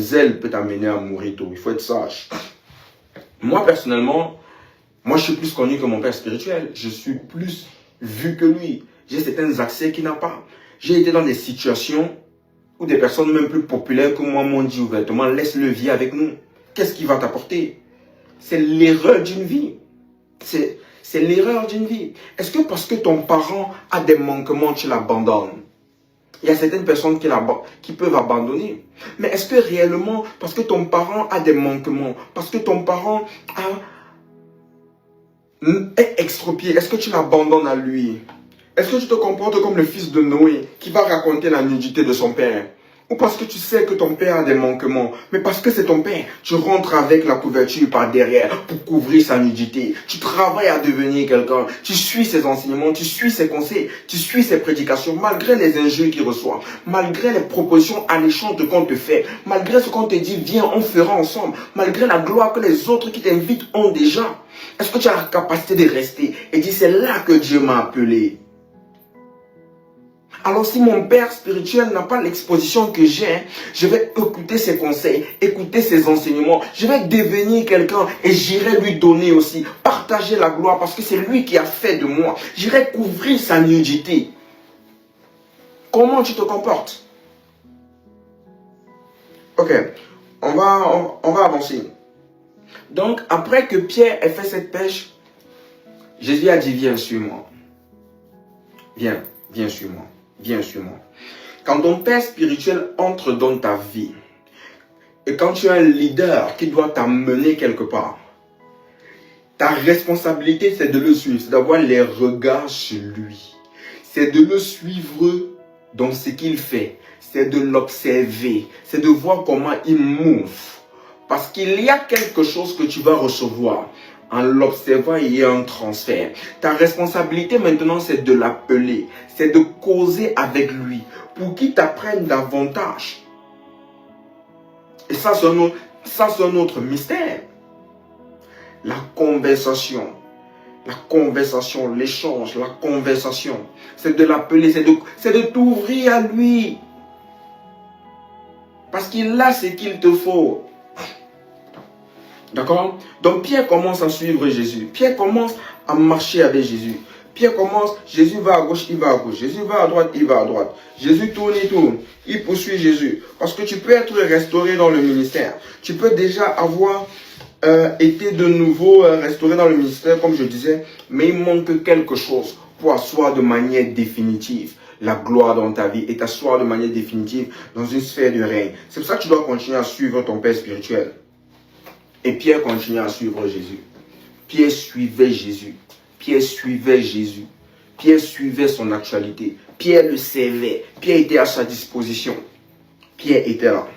zèle peut t'amener à mourir tôt. Il faut être sage. Moi, personnellement, moi, je suis plus connu que mon père spirituel. Je suis plus vu que lui. J'ai certains accès qu'il n'a pas. J'ai été dans des situations où des personnes même plus populaires que moi m'ont dit ouvertement, laisse-le vivre avec nous. Qu'est-ce qu'il va t'apporter? C'est l'erreur d'une vie. C'est l'erreur d'une vie. Est-ce que parce que ton parent a des manquements, tu l'abandonnes? Il y a certaines personnes qui peuvent abandonner. Mais est-ce que réellement, parce que ton parent a des manquements, parce que ton parent est extropié, est-ce que tu l'abandonnes à lui? Est-ce que tu te comportes comme le fils de Noé qui va raconter la nudité de son père? Ou parce que tu sais que ton père a des manquements, mais parce que c'est ton père, tu rentres avec la couverture par derrière pour couvrir sa nudité. Tu travailles à devenir quelqu'un, tu suis ses enseignements, tu suis ses conseils, tu suis ses prédications, malgré les injures qu'il reçoit, malgré les propositions alléchantes qu'on te fait, malgré ce qu'on te dit, viens, on fera ensemble, malgré la gloire que les autres qui t'invitent ont déjà. Est-ce que tu as la capacité de rester et dire, c'est là que Dieu m'a appelé? Alors si mon père spirituel n'a pas l'exposition que j'ai, je vais écouter ses conseils, écouter ses enseignements. Je vais devenir quelqu'un et j'irai lui donner aussi, partager la gloire parce que c'est lui qui a fait de moi. J'irai couvrir sa nudité. Comment tu te comportes? Ok, on va avancer. Donc après que Pierre ait fait cette pêche, Jésus a dit, viens sur moi. Viens sur moi. Viens sur moi. Quand ton père spirituel entre dans ta vie, et quand tu es un leader qui doit t'amener quelque part, ta responsabilité c'est de le suivre, c'est d'avoir les regards sur lui. C'est de le suivre dans ce qu'il fait, c'est de l'observer, c'est de voir comment il move. Parce qu'il y a quelque chose que tu vas recevoir. En l'observant, il y a un transfert. Ta responsabilité maintenant, c'est de l'appeler. C'est de causer avec lui pour qu'il t'apprenne davantage. Et ça, c'est un autre mystère. La conversation. La conversation, l'échange, la conversation. C'est de l'appeler, c'est de t'ouvrir à lui. Parce qu'il a ce qu'il te faut. D'accord? Donc Pierre commence à suivre Jésus. Pierre commence à marcher avec Jésus. Pierre commence, Jésus va à gauche, il va à gauche. Jésus va à droite, il va à droite. Jésus tourne, il tourne. Il poursuit Jésus. Parce que tu peux être restauré dans le ministère. Tu peux déjà avoir été de nouveau restauré dans le ministère, comme je disais. Mais il manque quelque chose pour asseoir de manière définitive la gloire dans ta vie et t'asseoir de manière définitive dans une sphère de règne. C'est pour ça que tu dois continuer à suivre ton Père spirituel. Et Pierre continuait à suivre Jésus. Pierre suivait Jésus. Pierre suivait Jésus. Pierre suivait son actualité. Pierre le servait. Pierre était à sa disposition. Pierre était là.